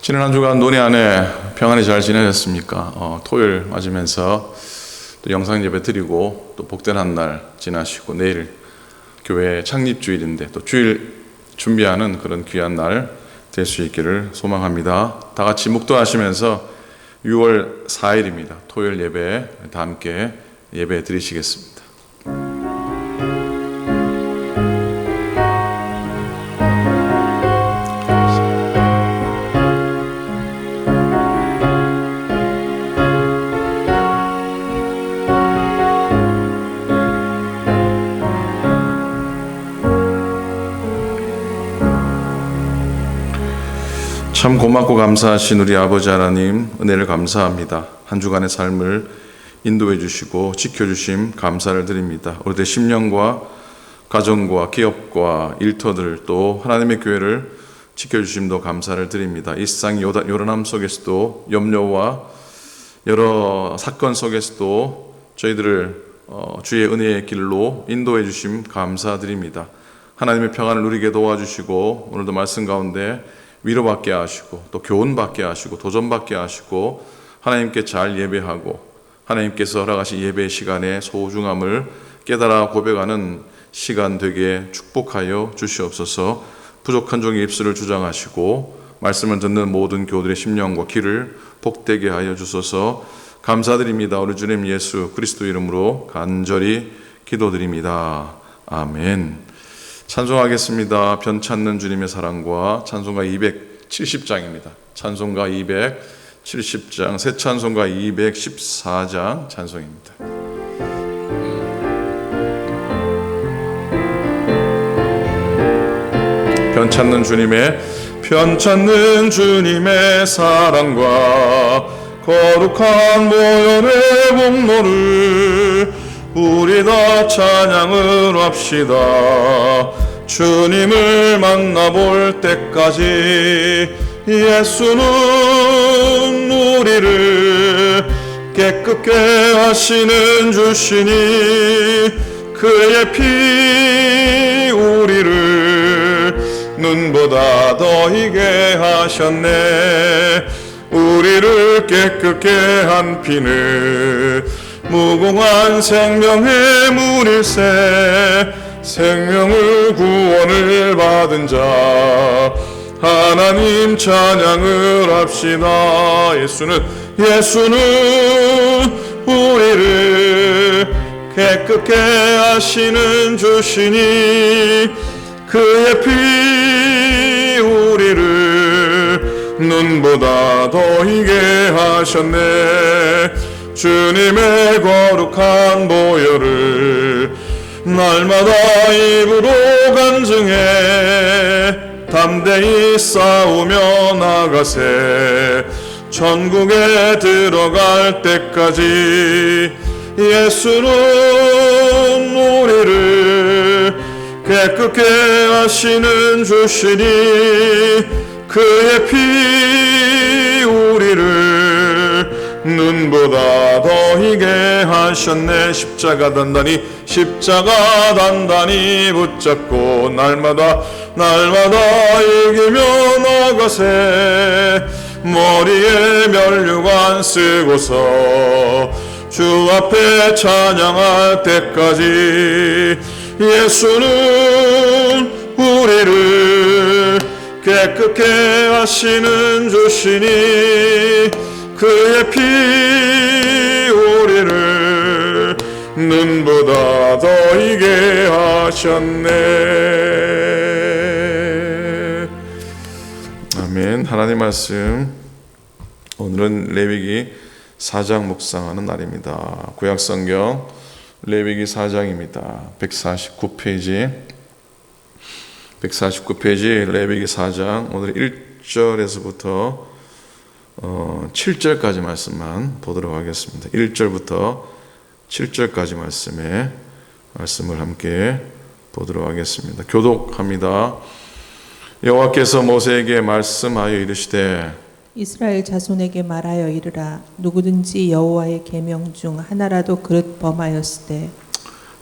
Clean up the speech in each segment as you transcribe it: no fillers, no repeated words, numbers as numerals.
지난 한 주간 논의 안에 평안히 잘 지내셨습니까? 토요일 맞으면서 또 영상 예배 드리고 또 복된 한 날 지나시고 내일 교회 창립주일인데 또 주일 준비하는 그런 귀한 날 될 수 있기를 소망합니다. 다 같이 묵도하시면서 6월 4일입니다. 토요일 예배 다 함께 예배 드리시겠습니다. 참 고맙고 감사하신 우리 아버지 하나님, 은혜를 감사합니다. 한 주간의 삶을 인도해 주시고 지켜주심 감사를 드립니다. 오래된 심령과 가정과 기업과 일터들 또 하나님의 교회를 지켜주심도 감사를 드립니다. 이 세상 요란함 속에서도 염려와 여러 사건 속에서도 저희들을 주의 은혜의 길로 인도해 주심 감사드립니다. 하나님의 평안을 누리게 도와주시고 오늘도 말씀 가운데 위로받게 하시고 또 교훈받게 하시고 도전받게 하시고 하나님께 잘 예배하고 하나님께서 허락하신 예배 시간의 소중함을 깨달아 고백하는 시간 되게 축복하여 주시옵소서. 부족한 종의 입술을 주장하시고 말씀을 듣는 모든 교우들의 심령과 귀를 복되게 하여 주소서. 감사드립니다. 우리 주님 예수 그리스도 이름으로 간절히 기도드립니다. 아멘. 찬송하겠습니다. 변찮는 주님의 사랑과 찬송가 270장입니다. 찬송가 270장, 새 찬송가 214장 찬송입니다. 변찮는 주님의 사랑과 거룩한 보혈의 공로를 우리 다 찬양을 합시다. 주님을 만나볼 때까지 예수는 우리를 깨끗게 하시는 주시니 그의 피 우리를 눈보다 더 희게 하셨네. 우리를 깨끗게 한 피는 무궁한 생명의 문일세. 생명을 구원을 받은 자 하나님 찬양을 합시다. 예수는 우리를 깨끗게 하시는 주시니 그의 피 우리를 눈보다 더 희게 하셨네. 주님의 거룩한 보혈을 날마다 입으로 간증해 담대히 싸우며 나가세. 천국에 들어갈 때까지 예수는 우리를 깨끗게 하시는 주시니 그의 피 우리를 눈보다 더 희게 하셨네. 십자가 단단히 붙잡고 날마다 이기며 나가세. 머리에 면류관 쓰고서 주 앞에 찬양할 때까지 예수는 우리를 깨끗게 하시는 주시니 그의 피 우리를 눈보다 더 희게 하셨네. 아멘. 하나님 말씀 오늘은 레위기 4장 묵상하는 날입니다. 구약성경 레위기 4장입니다. 149페이지 레위기 4장 오늘 1절에서부터 7절까지 말씀만 보도록 하겠습니다. 1절부터 7절까지 말씀을 함께 보도록 하겠습니다. 교독합니다. 여호와께서 모세에게 말씀하여 이르시되 이스라엘 자손에게 말하여 이르라. 누구든지 여호와의 계명 중 하나라도 그릇 범하였을 때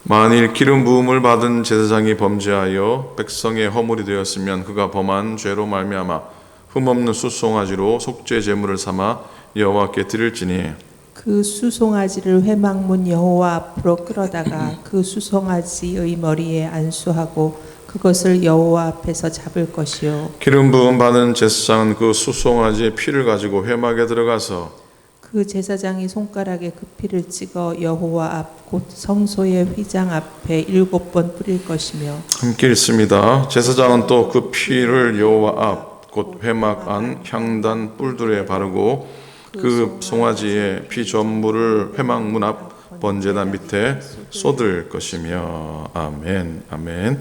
만일 기름 부음을 받은 제사장이 범죄하여 백성의 허물이 되었으면 그가 범한 죄로 말미암아 흠없는 수송아지로 속죄 제물을 삼아 여호와께 드릴지니 그 수송아지를 회막문 여호와 앞으로 끌어다가 그 수송아지의 머리에 안수하고 그것을 여호와 앞에서 잡을 것이요 기름 부음 받은 제사장은 그 수송아지의 피를 가지고 회막에 들어가서 그 제사장이 손가락에 그 피를 찍어 여호와 앞 곧 성소의 휘장 앞에 7번 뿌릴 것이며 함께 읽습니다. 제사장은 또 그 피를 여호와 앞 곧 회막 안 향단 뿔들에 바르고 그 송아지의 피 전부를 회막 문 앞 번제단 밑에 쏟을 것이며 아멘. 아멘.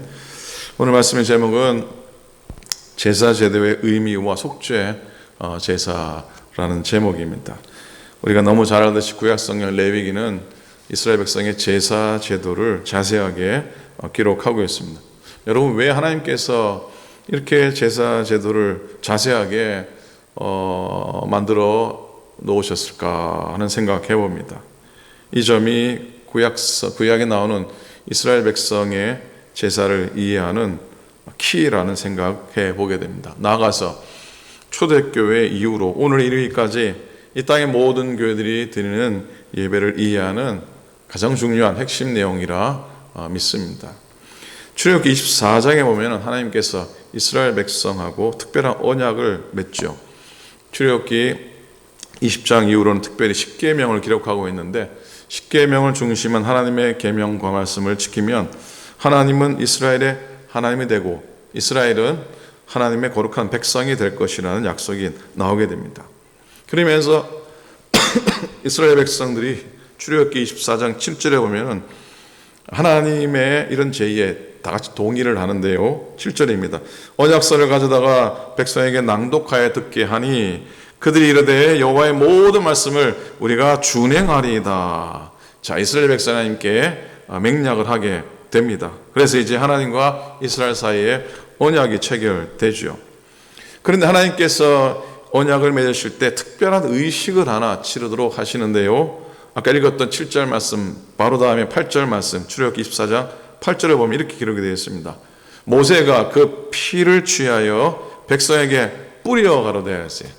오늘 말씀의 제목은 제사 제도의 의미와 속죄 제사라는 제목입니다. 우리가 너무 잘 알듯이 구약성경 레위기는 이스라엘 백성의 제사 제도를 자세하게 기록하고 있습니다. 여러분, 왜 하나님께서 이렇게 제사 제도를 자세하게 만들어 놓으셨을까 하는 생각해 봅니다. 이 점이 구약에 나오는 이스라엘 백성의 제사를 이해하는 키라는 생각해 보게 됩니다. 나아가서 초대교회 이후로 오늘 이르기까지 이 땅의 모든 교회들이 드리는 예배를 이해하는 가장 중요한 핵심 내용이라 믿습니다. 출애굽기 24장에 보면 하나님께서 이스라엘 백성하고 특별한 언약을 맺죠. 출애굽기 20장 이후로는 특별히 십계명을 기록하고 있는데 십계명을 중심한 하나님의 계명과 말씀을 지키면 하나님은 이스라엘의 하나님이 되고 이스라엘은 하나님의 거룩한 백성이 될 것이라는 약속이 나오게 됩니다. 그러면서 이스라엘 백성들이 출애굽기 24장 7절에 보면은 하나님의 이런 제의에 다 같이 동의를 하는데요. 7절입니다. 언약서를 가져다가 백성에게 낭독하여 듣게 하니 그들이 이르되 여호와의 모든 말씀을 우리가 준행하리이다. 자, 이스라엘 백성 하나님께 맹약을 하게 됩니다. 그래서 이제 하나님과 이스라엘 사이에 언약이 체결되죠. 그런데 하나님께서 언약을 맺으실 때 특별한 의식을 하나 치르도록 하시는데요. 아까 읽었던 7절 말씀 바로 다음에 8절 말씀 출애굽기 24장 8절에 보면 이렇게 기록이 되어 있습니다. 모세가 그 피를 취하여 백성에게 뿌려 가로되 하세요.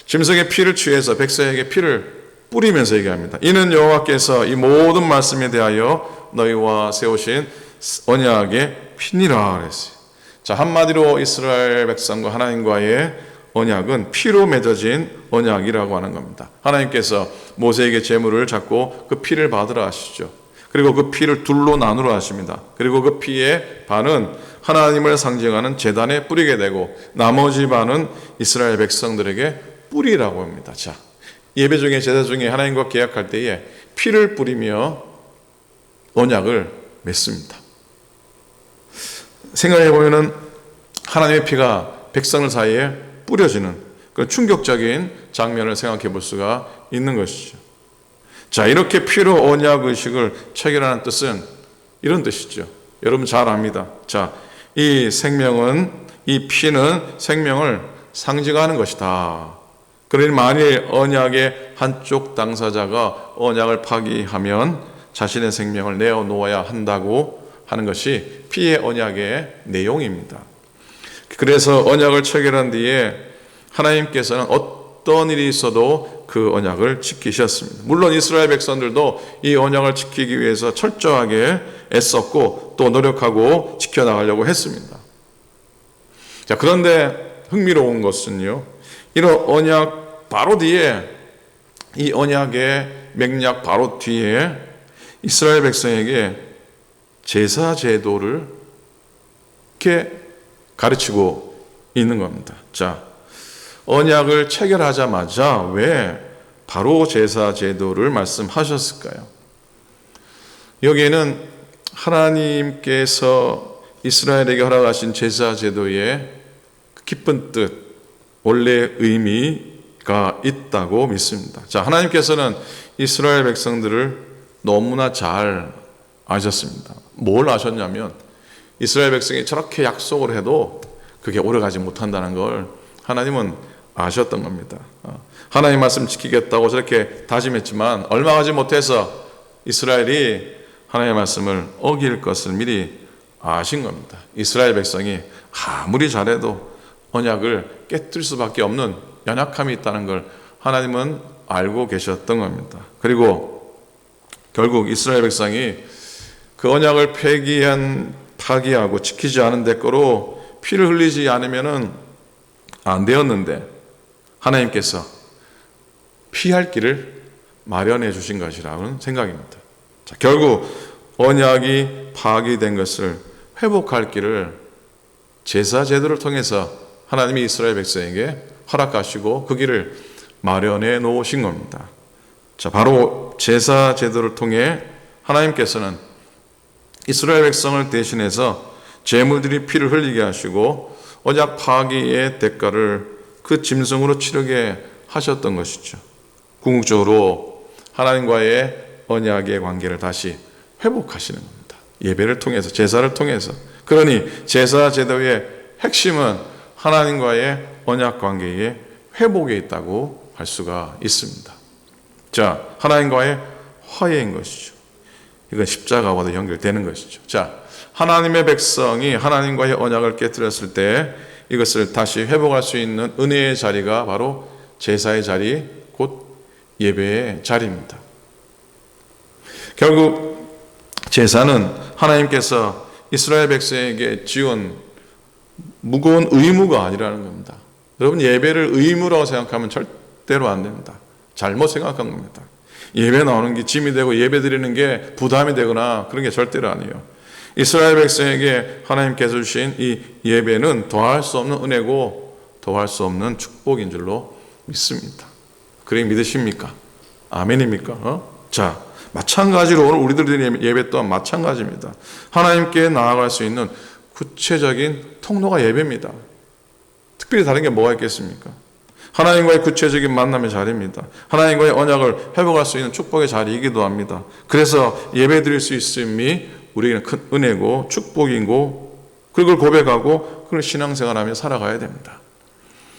짐승의 피를 취해서 백성에게 피를 뿌리면서 얘기합니다. 이는 여호와께서 이 모든 말씀에 대하여 너희와 세우신 언약의 피니라 그랬어요. 자, 한마디로 이스라엘 백성과 하나님과의 언약은 피로 맺어진 언약이라고 하는 겁니다. 하나님께서 모세에게 제물을 잡고 그 피를 받으라 하시죠. 그리고 그 피를 둘로 나누라 하십니다. 그리고 그 피의 반은 하나님을 상징하는 제단에 뿌리게 되고 나머지 반은 이스라엘 백성들에게 뿌리라고 합니다. 자, 예배 중에 제사 중에 하나님과 계약할 때에 피를 뿌리며 언약을 맺습니다. 생각해 보면은 하나님의 피가 백성들 사이에 뿌려지는 그런 충격적인 장면을 생각해 볼 수가 있는 것이죠. 자, 이렇게 피로 언약 의식을 체결하는 뜻은 이런 뜻이죠. 여러분 잘 압니다. 자, 이 피는 생명을 상징하는 것이다. 그러니 만일 언약의 한쪽 당사자가 언약을 파기하면 자신의 생명을 내어놓아야 한다고 하는 것이 피의 언약의 내용입니다. 그래서 언약을 체결한 뒤에 하나님께서는 어떤 일이 있어도 그 언약을 지키셨습니다. 물론 이스라엘 백성들도 이 언약을 지키기 위해서 철저하게 애썼고 또 노력하고 지켜나가려고 했습니다. 자, 그런데 흥미로운 것은요, 이런 언약 바로 뒤에, 이 언약의 맥락 바로 뒤에 이스라엘 백성에게 제사 제도를 이렇게 가르치고 있는 겁니다. 자, 언약을 체결하자마자 왜 바로 제사 제도를 말씀하셨을까요? 여기에는 하나님께서 이스라엘에게 허락하신 제사 제도의 깊은 뜻, 원래 의미가 있다고 믿습니다. 자, 하나님께서는 이스라엘 백성들을 너무나 잘 아셨습니다. 뭘 아셨냐면 이스라엘 백성이 저렇게 약속을 해도 그게 오래가지 못한다는 걸 하나님은 아셨던 겁니다. 하나님 말씀 지키겠다고 저렇게 다짐했지만 얼마 가지 못해서 이스라엘이 하나님의 말씀을 어길 것을 미리 아신 겁니다. 이스라엘 백성이 아무리 잘해도 언약을 깨뜨릴 수밖에 없는 연약함이 있다는 걸 하나님은 알고 계셨던 겁니다. 그리고 결국 이스라엘 백성이 그 언약을 파기하고 지키지 않은 대가로 피를 흘리지 않으면 안 되었는데 하나님께서 피할 길을 마련해 주신 것이라는 생각입니다. 자, 결국 언약이 파기된 것을 회복할 길을 제사 제도를 통해서 하나님이 이스라엘 백성에게 허락하시고 그 길을 마련해 놓으신 겁니다. 자, 바로 제사 제도를 통해 하나님께서는 이스라엘 백성을 대신해서 제물들이 피를 흘리게 하시고 언약 파기의 대가를 그 짐승으로 치르게 하셨던 것이죠. 궁극적으로 하나님과의 언약의 관계를 다시 회복하시는 겁니다. 예배를 통해서, 제사를 통해서. 그러니 제사 제도의 핵심은 하나님과의 언약 관계의 회복에 있다고 할 수가 있습니다. 자, 하나님과의 화해인 것이죠. 이건 십자가와도 연결되는 것이죠. 자, 하나님의 백성이 하나님과의 언약을 깨뜨렸을 때 이것을 다시 회복할 수 있는 은혜의 자리가 바로 제사의 자리, 곧 예배의 자리입니다. 결국 제사는 하나님께서 이스라엘 백성에게 지은 무거운 의무가 아니라는 겁니다. 여러분, 예배를 의무라고 생각하면 절대로 안 됩니다. 잘못 생각한 겁니다. 예배 나오는 게 짐이 되고 예배 드리는 게 부담이 되거나 그런 게 절대로 아니에요. 이스라엘 백성에게 하나님께서 주신 이 예배는 더할 수 없는 은혜고 더할 수 없는 축복인 줄로 믿습니다. 그렇게 믿으십니까? 아멘입니까? 자, 마찬가지로 오늘 우리들이 드리는 예배 또한 마찬가지입니다. 하나님께 나아갈 수 있는 구체적인 통로가 예배입니다. 특별히 다른 게 뭐가 있겠습니까? 하나님과의 구체적인 만남의 자리입니다. 하나님과의 언약을 회복할 수 있는 축복의 자리이기도 합니다. 그래서 예배 드릴 수 있음이 우리에게는 큰 은혜고 축복이고 그걸 고백하고 그걸 신앙생활하며 살아가야 됩니다.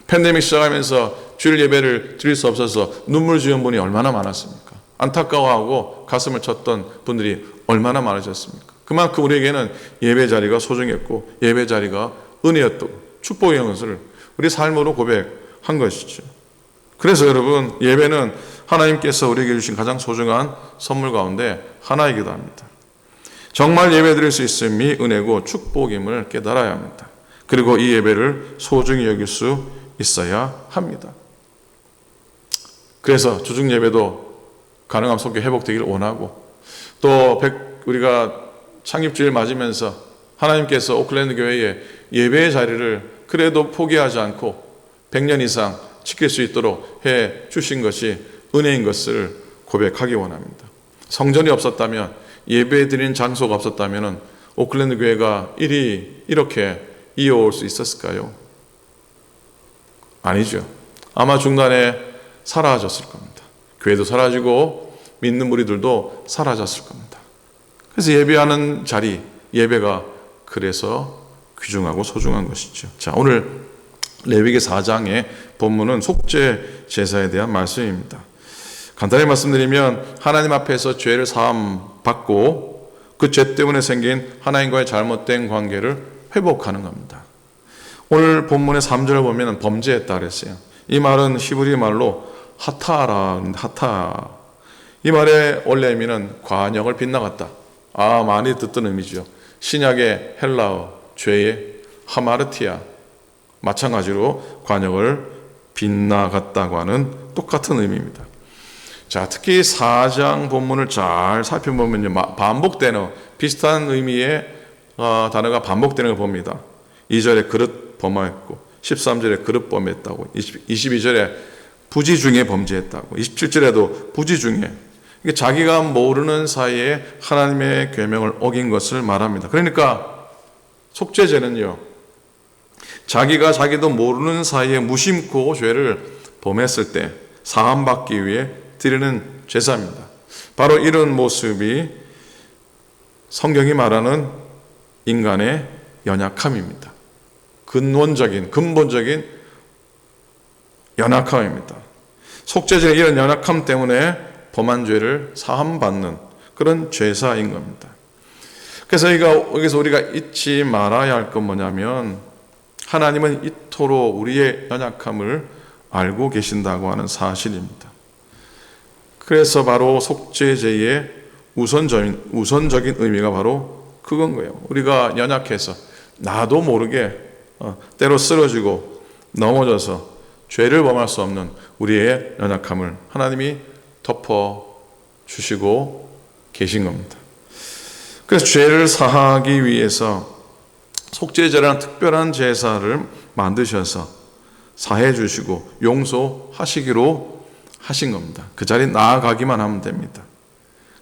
팬데믹 시작하면서 주일 예배를 드릴 수 없어서 눈물 지은 분이 얼마나 많았습니까? 안타까워하고 가슴을 쳤던 분들이 얼마나 많으셨습니까? 그만큼 우리에게는 예배 자리가 소중했고 예배 자리가 은혜였고 축복의 것을 우리 삶으로 고백한 것이죠. 그래서 여러분, 예배는 하나님께서 우리에게 주신 가장 소중한 선물 가운데 하나이기도 합니다. 정말 예배 드릴 수 있음이 은혜고 축복임을 깨달아야 합니다. 그리고 이 예배를 소중히 여길 수 있어야 합니다. 그래서 주중 예배도 가능하면 속히 회복되기를 원하고, 또 우리가 창립주일 맞으면서 하나님께서 오클랜드 교회에 예배의 자리를 그래도 포기하지 않고 100년 이상 지킬 수 있도록 해 주신 것이 은혜인 것을 고백하기 원합니다. 성전이 없었다면, 예배 드리는 장소가 없었다면 오클랜드 교회가 이렇게 이어올 수 있었을까요? 아니죠. 아마 중간에 사라졌을 겁니다. 교회도 사라지고 믿는 무리들도 사라졌을 겁니다. 그래서 예배하는 자리, 예배가 그래서 귀중하고 소중한 것이죠. 자, 오늘 레위기 4장의 본문은 속죄 제사에 대한 말씀입니다. 간단히 말씀드리면 하나님 앞에서 죄를 사함 받고 그 죄 때문에 생긴 하나님과의 잘못된 관계를 회복하는 겁니다. 오늘 본문의 3절을 보면 범죄했다 그랬어요. 이 말은 히브리 말로 하타. 이 말의 원래 의미는 관역을 빗나갔다. 많이 듣던 의미죠. 신약의 헬라어 죄의 하마르티아, 마찬가지로 관역을 빗나갔다고 하는 똑같은 의미입니다. 자, 특히 4장 본문을 잘 살펴보면 반복되는 비슷한 의미의 단어가 반복되는 걸 봅니다. 2절에 그릇 범하였고 13절에 그릇 범했다고, 22절에 부지 중에 범죄했다고, 27절에도 부지 중에, 자기가 모르는 사이에 하나님의 계명을 어긴 것을 말합니다. 그러니까 속죄제는요, 자기도 모르는 사이에 무심코 죄를 범했을 때 사함받기 위해 드리는 제사입니다. 바로 이런 모습이 성경이 말하는 인간의 연약함입니다. 근본적인 연약함입니다. 속죄제는 이런 연약함 때문에 범한 죄를 사함받는 그런 제사인 겁니다. 그래서 여기서 우리가 잊지 말아야 할 건 뭐냐면, 하나님은 이토록 우리의 연약함을 알고 계신다고 하는 사실입니다. 그래서 바로 속죄제의 우선적인 의미가 바로 그건 거예요. 우리가 연약해서 나도 모르게 때로 쓰러지고 넘어져서 죄를 범할 수 없는 우리의 연약함을 하나님이 덮어주시고 계신 겁니다. 그래서 죄를 사하기 위해서 속죄제라는 특별한 제사를 만드셔서 사해 주시고 용서하시기로 하신 겁니다. 그 자리에 나아가기만 하면 됩니다.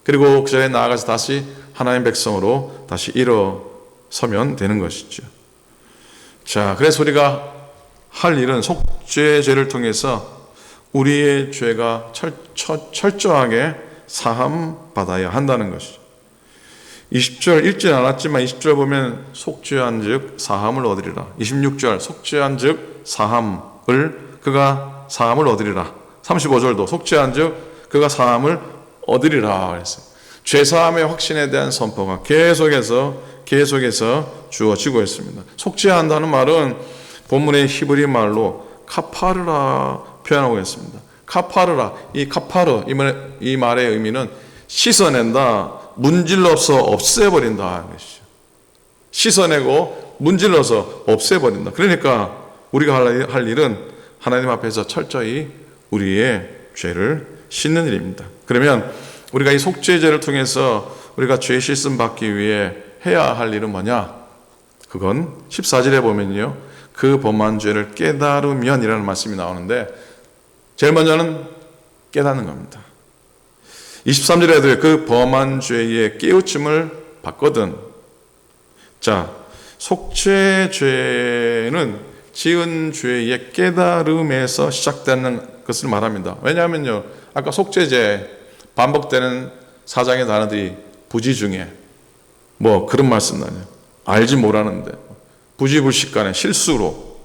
그리고 그 자리에 나아가서 다시 하나님의 백성으로 다시 일어서면 되는 것이죠. 자, 그래서 우리가 할 일은 속죄제를 통해서 우리의 죄가 철저하게 사함받아야 한다는 것이죠. 20절 읽진 않았지만 20절 보면 속죄한 즉 사함을 얻으리라. 26절 속죄한 즉 그가 사함을 얻으리라. 35절도 속죄한 즉 그가 사함을 얻으리라 그랬어요. 죄사함의 확신에 대한 선포가 계속해서 주어지고 있습니다. 속죄한다는 말은 본문의 히브리 말로 카파르라 표현하고 있습니다. 카파르라, 이 카파르, 이 말의 의미는 씻어낸다, 문질러서 없애버린다. 씻어내고 문질러서 없애버린다. 그러니까 우리가 할 일은 하나님 앞에서 철저히 우리의 죄를 씻는 일입니다. 그러면 우리가 이 속죄제를 통해서 우리가 죄 씻음 받기 위해 해야 할 일은 뭐냐? 그건 14절에 보면요, 그 범한 죄를 깨달으면이라는 말씀이 나오는데 제일 먼저는 깨닫는 겁니다. 23절에도 그 범한 죄의 깨우침을 받거든. 자, 속죄죄는 지은 죄의 깨달음에서 시작되는 것을 말합니다. 왜냐하면요, 아까 속죄죄 반복되는 사장의 단어들이 부지 중에 뭐 그런 말씀 나요. 알지 못하는데 부지불식간에 실수로.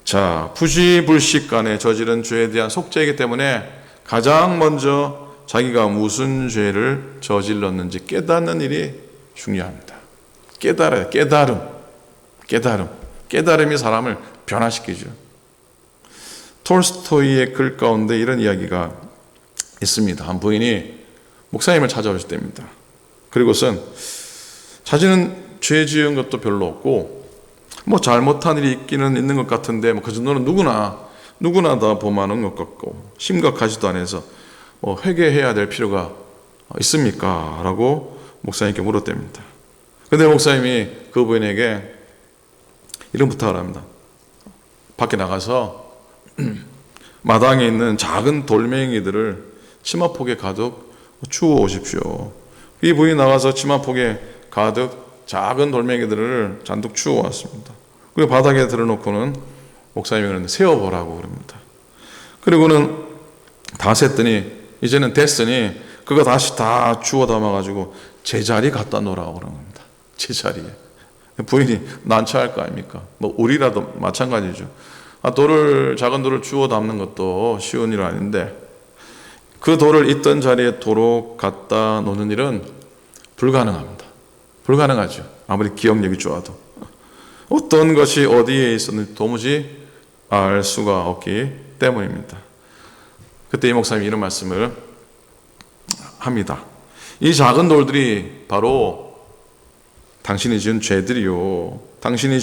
자, 부지불식간에 저지른 죄에 대한 속죄이기 때문에 가장 먼저 자기가 무슨 죄를 저질렀는지 깨닫는 일이 중요합니다. 깨달아요. 깨달음이 사람을 변화시키죠. 톨스토이의 글 가운데 이런 이야기가 있습니다. 한 부인이 목사님을 찾아오실 때입니다. 그리고선 자신은 죄 지은 것도 별로 없고 뭐 잘못한 일이 있기는 있는 것 같은데 뭐 그 정도는 누구나 다 범하는 것 같고 심각하지도 않아서 뭐 회개해야 될 필요가 있습니까? 라고 목사님께 물었답니다. 근데 목사님이 그 부인에게 이런 부탁을 합니다. 밖에 나가서 마당에 있는 작은 돌멩이들을 치마폭에 가득 주워 오십시오. 이 부인이 나가서 치마폭에 가득 작은 돌멩이들을 잔뜩 주워 왔습니다. 그리고 바닥에 들어놓고는 목사님이 그러는데 세어보라고 그럽니다. 그리고는 다 셌더니 이제는 됐으니 그거 다시 다 주워 담아가지고 제자리 갖다 놓으라고 그런 겁니다. 제자리에. 부인이 난처할 거 아닙니까? 뭐 우리라도 마찬가지죠. 작은 돌을 주워 담는 것도 쉬운 일 아닌데 그 돌을 있던 자리에 도로 갖다 놓는 일은 불가능합니다. 불가능하죠. 아무리 기억력이 좋아도. 어떤 것이 어디에 있었는지 도무지 알 수가 없기 때문입니다. 그때 이 목사님이 이런 말씀을 합니다. 이 작은 돌들이 바로 당신이 지은 죄들이요. 당신이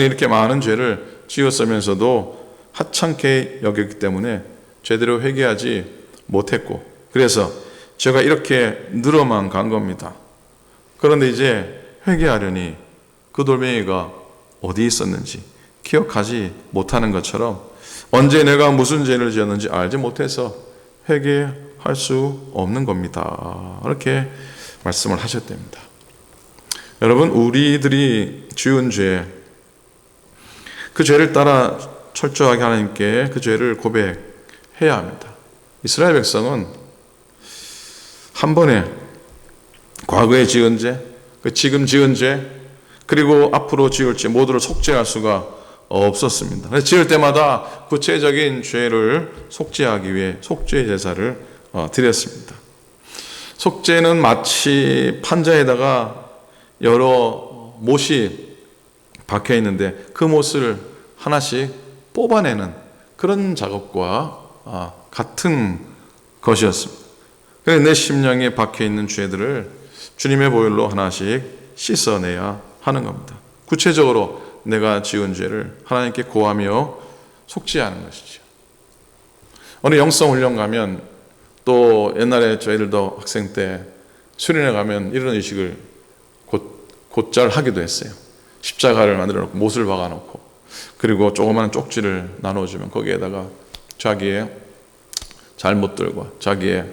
이렇게 많은 죄를 지었으면서도 하찮게 여겼기 때문에 제대로 회개하지 못했고 그래서 제가 이렇게 늘어만 간 겁니다. 그런데 이제 회개하려니 그 돌멩이가 어디 있었는지 기억하지 못하는 것처럼 언제 내가 무슨 죄를 지었는지 알지 못해서 회개할 수 없는 겁니다. 이렇게 말씀을 하셨답니다. 여러분, 우리들이 지은 죄, 그 죄를 따라 철저하게 하나님께 그 죄를 고백해야 합니다. 이스라엘 백성은 한 번에 과거에 지은 죄, 지금 지은 죄, 그리고 앞으로 지을 죄 모두를 속죄할 수가 없었습니다. 그래서 지을 때마다 구체적인 죄를 속죄하기 위해 속죄 제사를 드렸습니다. 속죄는 마치 판자에다가 여러 못이 박혀 있는데 그 못을 하나씩 뽑아내는 그런 작업과 같은 것이었습니다. 그래서 내 심령에 박혀 있는 죄들을 주님의 보혈로 하나씩 씻어내야 하는 겁니다. 구체적으로 내가 지은 죄를 하나님께 고하며 속죄하는 것이죠. 어느 영성훈련 가면, 또 옛날에 저희들도 학생 때 수련회 가면 이런 의식을 곧잘 하기도 했어요. 십자가를 만들어 놓고 못을 박아 놓고, 그리고 조그마한 쪽지를 나눠주면 거기에다가 자기의 잘못들과 자기의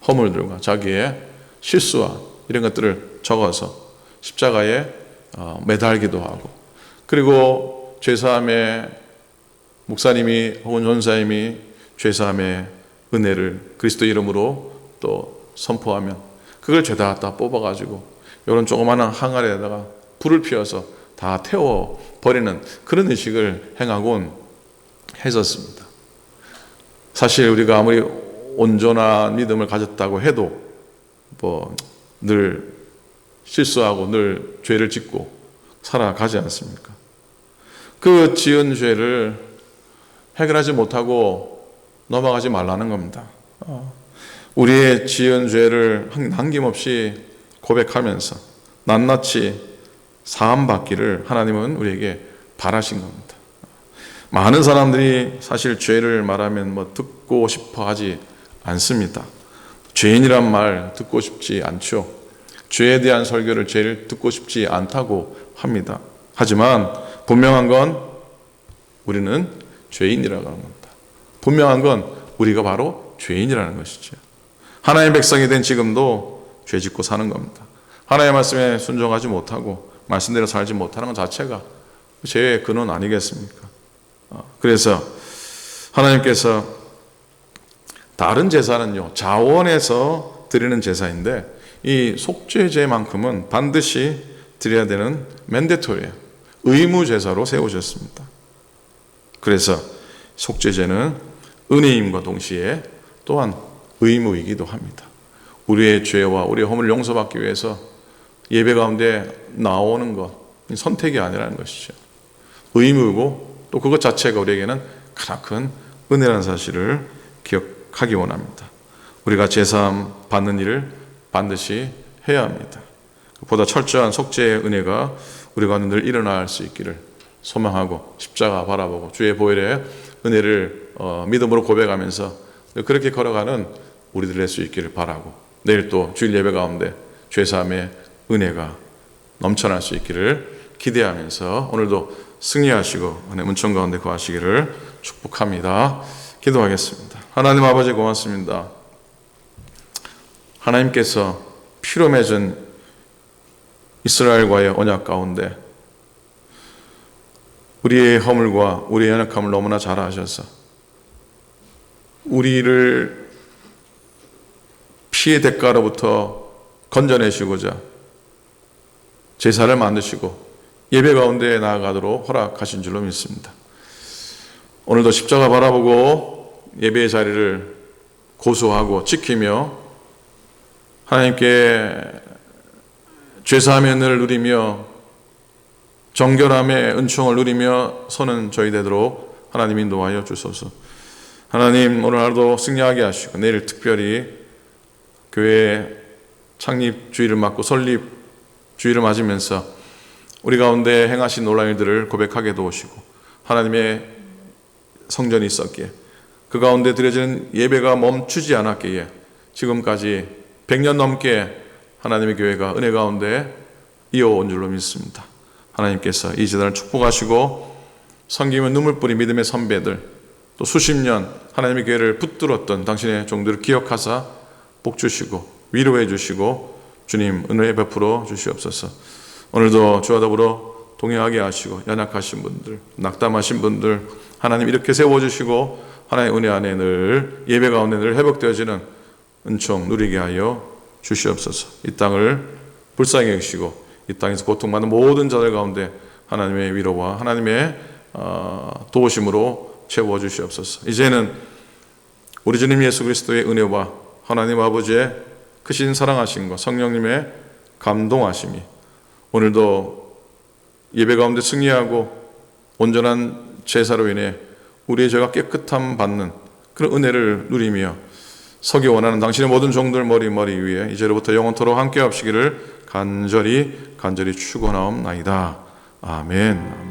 허물들과 자기의 실수와 이런 것들을 적어서 십자가에 매달기도 하고, 그리고 죄사함의 목사님이 혹은 전사님이 죄사함의 은혜를 그리스도 이름으로 또 선포하면 그걸 죄다 뽑아가지고 이런 조그마한 항아리에다가 불을 피워서 다 태워버리는 그런 의식을 행하곤 했었습니다. 사실 우리가 아무리 온전한 믿음을 가졌다고 해도 늘 실수하고 늘 죄를 짓고 살아가지 않습니까? 그 지은 죄를 해결하지 못하고 넘어가지 말라는 겁니다. 우리의 지은 죄를 남김없이 고백하면서 낱낱이 사함받기를 하나님은 우리에게 바라신 겁니다. 많은 사람들이 사실 죄를 말하면 듣고 싶어 하지 않습니다. 죄인이란 말 듣고 싶지 않죠. 죄에 대한 설교를 제일 듣고 싶지 않다고 합니다. 하지만 분명한 건 우리는 죄인이라고 하는 겁니다. 분명한 건 우리가 바로 죄인이라는 것이죠. 하나님의 백성이 된 지금도 죄 짓고 사는 겁니다. 하나님의 말씀에 순종하지 못하고 말씀대로 살지 못하는 것 자체가 죄의 근원 아니겠습니까? 그래서 하나님께서 다른 제사는요, 자원해서 드리는 제사인데 이 속죄제만큼은 반드시 드려야 되는 맨데토리예요. 의무 제사로 세우셨습니다. 그래서 속죄제는 은혜임과 동시에 또한 의무이기도 합니다. 우리의 죄와 우리의 허물을 용서받기 위해서 예배 가운데 나오는 것, 선택이 아니라는 것이죠. 의무이고 또 그것 자체가 우리에게는 가장 큰 은혜라는 사실을 기억하기 원합니다. 우리가 제사함 받는 일을 반드시 해야 합니다. 보다 철저한 속죄의 은혜가 우리 가운데 늘 일어날 수 있기를 소망하고 십자가 바라보고 주의 보혈의 은혜를 믿음으로 고백하면서 그렇게 걸어가는 우리들 될 수 있기를 바라고, 내일 또 주일 예배 가운데 죄사함의 은혜가 넘쳐날 수 있기를 기대하면서 오늘도 승리하시고 하나님의 은총 가운데 거하시기를 축복합니다. 기도하겠습니다. 하나님 아버지 고맙습니다. 하나님께서 피로 맺은 이스라엘과의 언약 가운데 우리의 허물과 우리의 연약함을 너무나 잘 아셔서 우리를 피의 대가로부터 건져내시고자 제사를 만드시고 예배 가운데 나아가도록 허락하신 줄로 믿습니다. 오늘도 십자가 바라보고 예배의 자리를 고수하고 지키며 하나님께 죄사함의 은혜를 누리며 정결함의 은총을 누리며 서는 저희 되도록 하나님 인도하여 주소서. 하나님 오늘 하루도 승리하게 하시고 내일 특별히 교회 창립 주일을 맞고 설립 주일을 맞으면서 우리 가운데 행하신 놀라운 일들을 고백하게 도우시고 하나님의 성전이 있었기에 그 가운데 드려지는 예배가 멈추지 않았기에 지금까지 100년 넘게 하나님의 교회가 은혜 가운데 이어온 줄로 믿습니다. 하나님께서 이 재단을 축복하시고 섬기면 눈물 뿌린 믿음의 선배들, 또 수십 년 하나님의 교회를 붙들었던 당신의 종들을 기억하사 복 주시고 위로해 주시고 주님 은혜 베풀어 주시옵소서. 오늘도 주와 더불어 동행하게 하시고 연약하신 분들, 낙담하신 분들 하나님 이렇게 세워주시고 하나님의 은혜 안에 늘 예배 가운데 늘 회복되어지는 은총 누리게 하여 주시옵소서. 이 땅을 불쌍히 여기시고 이 땅에서 고통받는 모든 자들 가운데 하나님의 위로와 하나님의 도우심으로 채워주시옵소서. 이제는 우리 주님 예수 그리스도의 은혜와 하나님 아버지의 크신 사랑하심과 성령님의 감동하심이 오늘도 예배 가운데 승리하고 온전한 제사로 인해 우리의 죄가 깨끗함 받는 그런 은혜를 누리며 서기 원하는 당신의 모든 종들 머리 위에 이제로부터 영원토록 함께 하시기를 간절히 축원하옵나이다. 아멘.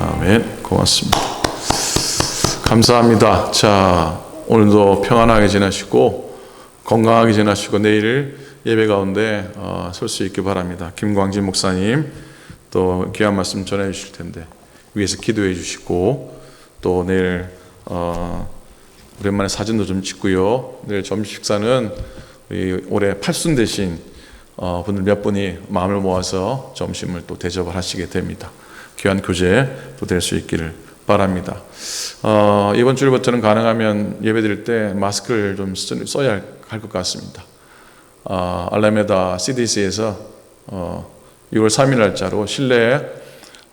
아멘. 고맙습니다. 감사합니다. 자, 오늘도 평안하게 지나시고 건강하게 지나시고 내일 예배 가운데 설 수 있기 바랍니다. 김광진 목사님 또 귀한 말씀 전해 주실 텐데 위에서 기도해 주시고 또 내일 오랜만에 사진도 좀 찍고요. 내일 점심 식사는 우리 올해 팔순 되신 분들 몇 분이 마음을 모아서 점심을 또 대접을 하시게 됩니다. 귀한 교제 또 될 수 있기를 바랍니다. 이번 주일부터는 가능하면 예배 드릴 때 마스크를 좀 써야 할 것 같습니다. 알라메다 CDC에서 6월 3일 날짜로 실내에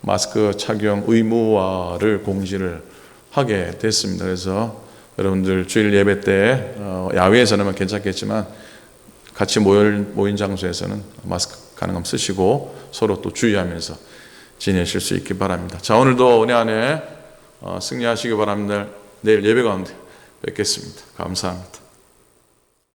마스크 착용 의무화를 공지를 하게 됐습니다. 그래서 여러분들 주일 예배 때 야외에서는 괜찮겠지만 같이 모인 장소에서는 마스크 가능하면 쓰시고 서로 또 주의하면서 지내실 수 있기 바랍니다. 자, 오늘도 은혜 안에 승리하시기 바랍니다. 내일 예배 가운데 뵙겠습니다. 감사합니다.